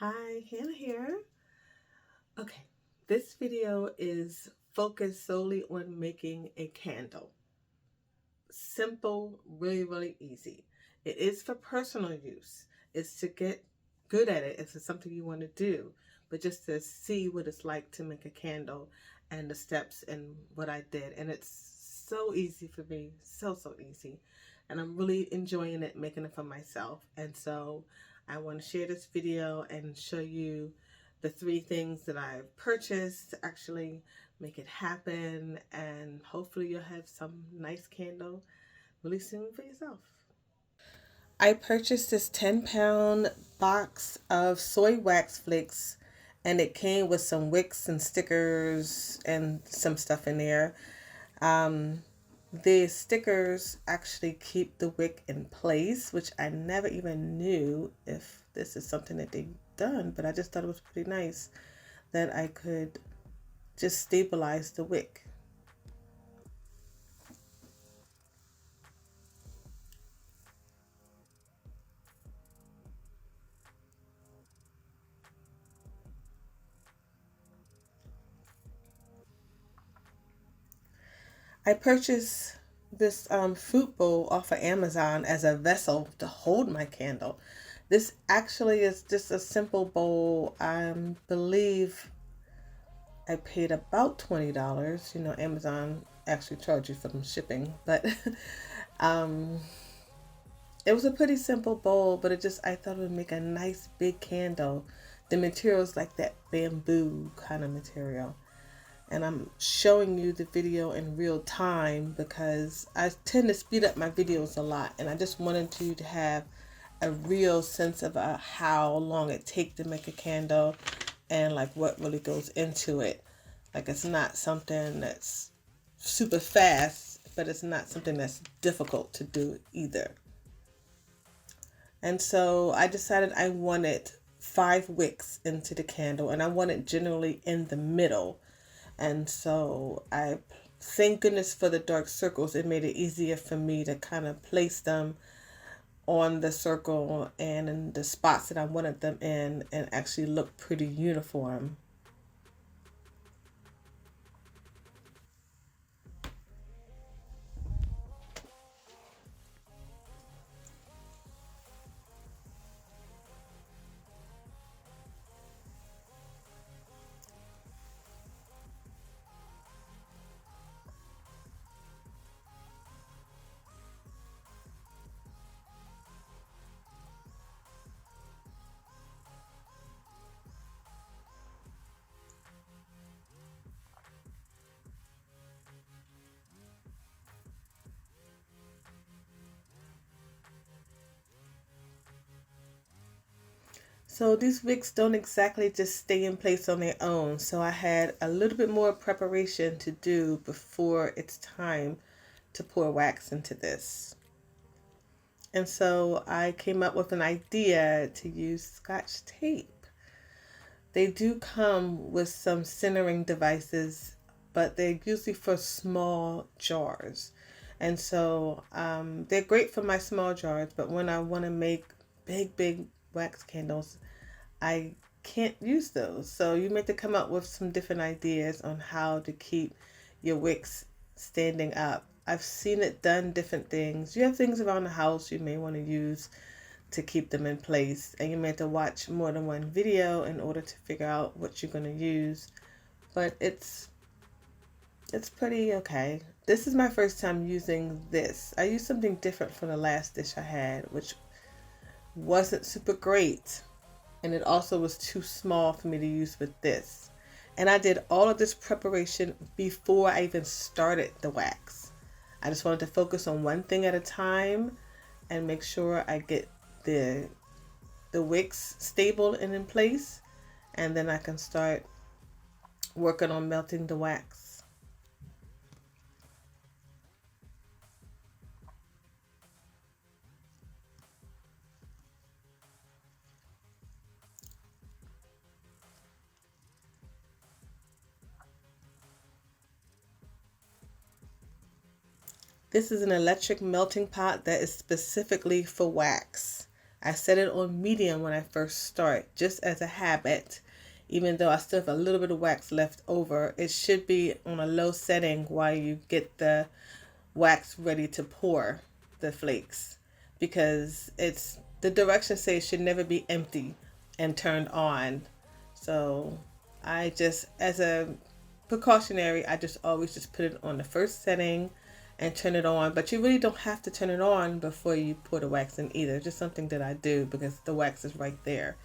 Hi, Hannah here. Okay, this video is focused solely on making a candle. Simple, really easy. It is for personal use. It's to get good at it. It's something you want to do, but just to see what it's like to make a candle and the steps and what I did. And it's so easy for me, so easy. And I'm really enjoying it, making it for myself. And so I want to share this video and show you the 3 things that I've purchased to actually make it happen, and hopefully you'll have some nice candle really soon for yourself. I purchased this 10-pound box of soy wax flakes, and it came with some wicks and stickers and some stuff in there. Um, the stickers actually keep the wick in place, which I never even knew if this is something that they've done, but I just thought it was pretty nice that I could just stabilize the wick. I purchased this fruit bowl off of Amazon as a vessel to hold my candle. This actually is just a simple bowl. I believe I paid about $20. You know, Amazon actually charges you for some shipping, but um, it was a pretty simple bowl, but I thought it would make a nice big candle. The material is like that bamboo kind of material. And I'm showing you the video in real time because I tend to speed up my videos a lot, and I just wanted you to have a real sense of how long it takes to make a candle and like what really goes into it. Like, it's not something that's super fast, but it's not something that's difficult to do either. And so I decided I wanted 5 wicks into the candle, and I want it generally in the middle. And so I thank goodness for the dark circles. It made it easier for me to kind of place them on the circle and in the spots that I wanted them in, and actually look pretty uniform. So these wicks don't exactly just stay in place on their own. So I had a little bit more preparation to do before it's time to pour wax into this. And so I came up with an idea to use Scotch tape. They do come with some centering devices, but they're usually for small jars. And so they're great for my small jars, but when I want to make big wax candles, I can't use those. So you may have to come up with some different ideas on how to keep your wicks standing up. I've seen it done different things. You have things around the house you may want to use to keep them in place, and you may have to watch more than one video in order to figure out what you're going to use, but it's pretty okay. This is my first time using this. I used something different from the last dish I had, which wasn't super great, and it also was too small for me to use with this. And I did all of this preparation before I even started the wax. I just wanted to focus on one thing at a time and make sure I get the wicks stable and in place, and then I can start working on melting the wax. This is an electric melting pot that is specifically for wax. I set it on medium when I first start, just as a habit. Even though I still have a little bit of wax left over, it should be on a low setting while you get the wax ready to pour the flakes, because it's the directions say it should never be empty and turned on. So I just, as a precautionary, I just always just put it on the first setting and turn it on. But you really don't have to turn it on before you pour the wax in either. Just something that I do because the wax is right there.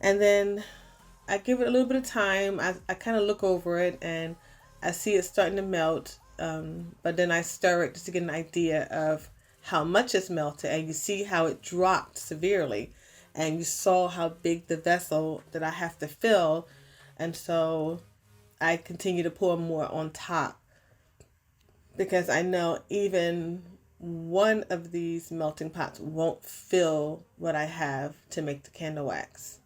And then I give it a little bit of time. I kind of look over it and I see it starting to melt. But then I stir it just to get an idea of how much it's melted. And you see how it dropped severely. And you saw how big the vessel that I have to fill. And so I continue to pour more on top, because I know even one of these melting pots won't fill what I have to make the candle wax.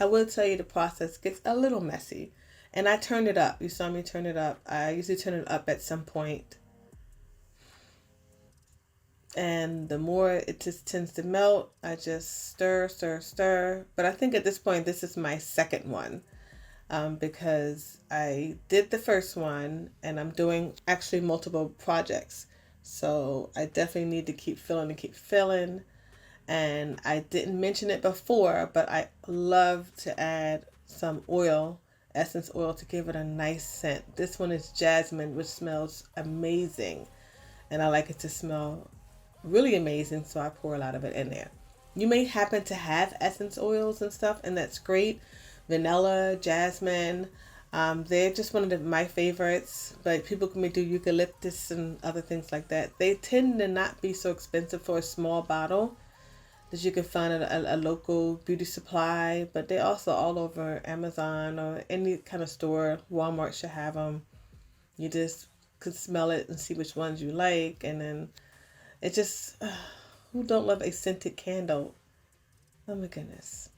I will tell you the process gets a little messy. And I turn it up. You saw me turn it up. I usually turn it up at some point. And the more it just tends to melt, I just stir, stir, stir. But I think at this point, this is my second one, because I did the first one and I'm doing actually multiple projects. So I definitely need to keep filling and keep filling. And I didn't mention it before, but I love to add some oil, essence oil, to give it a nice scent. This one is jasmine, which smells amazing. And I like it to smell really amazing, so I pour a lot of it in there. You may happen to have essence oils and stuff, and that's great. Vanilla, jasmine, they're just one of my favorites, but people may do eucalyptus and other things like that. They tend to not be so expensive for a small bottle that you can find at a local beauty supply, but they're also all over Amazon or any kind of store. Walmart should have them. You just could smell it and see which ones you like, and then it just, who don't love a scented candle? Oh my goodness.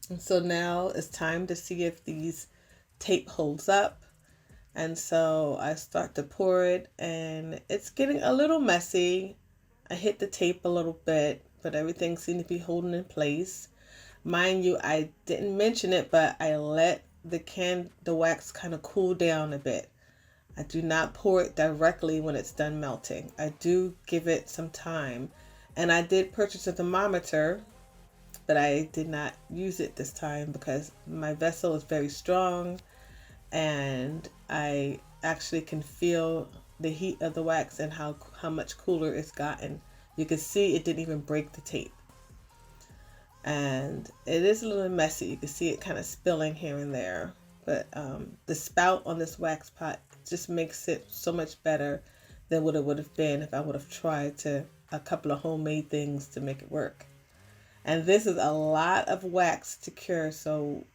And so now it's time to see if these tape holds up. And so I start to pour it and it's getting a little messy. I hit the tape a little bit, but everything seemed to be holding in place. Mind you, I didn't mention it, but I let the wax kind of cool down a bit. I do not pour it directly when it's done melting. I do give it some time. And I did purchase a thermometer, but I did not use it this time because my vessel is very strong and I actually can feel the heat of the wax and how much cooler it's gotten. You can see it didn't even break the tape. And it is a little messy. You can see it kind of spilling here and there. But the spout on this wax pot just makes it so much better than what it would have been if I would have tried a couple of homemade things to make it work. And this is a lot of wax to cure, so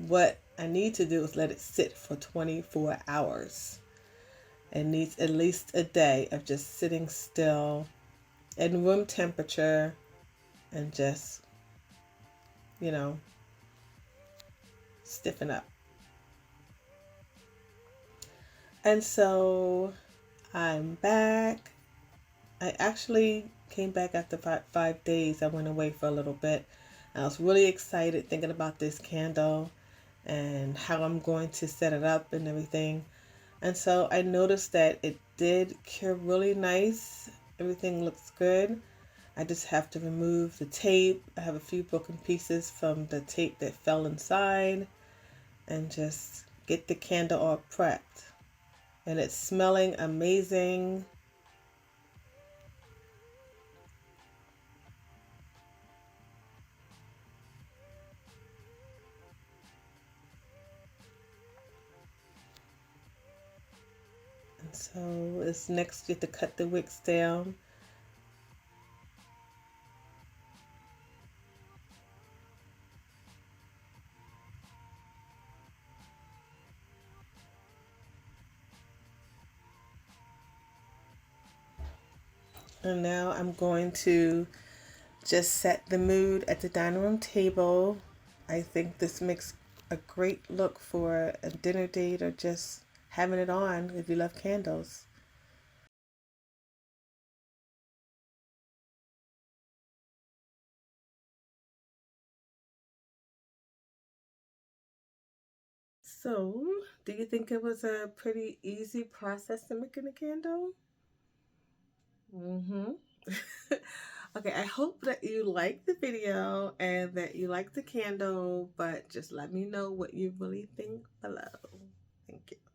what I need to do is let it sit for 24 hours. It needs at least a day of just sitting still in room temperature and just, stiffen up. And so I'm back. I actually came back after 5 days. I went away for a little bit. I was really excited thinking about this candle and how I'm going to set it up and everything. And so I noticed that it did cure really nice. Everything looks good. I just have to remove the tape. I have a few broken pieces from the tape that fell inside and just get the candle all prepped. And it's smelling amazing. And so it's next you have to cut the wicks down. And now I'm going to just set the mood at the dining room table. I think this makes a great look for a dinner date or just having it on if you love candles. So, do you think it was a pretty easy process to making a candle? Mm-hmm. Okay, I hope that you liked the video and that you like the candle, but just let me know what you really think below. Thank you.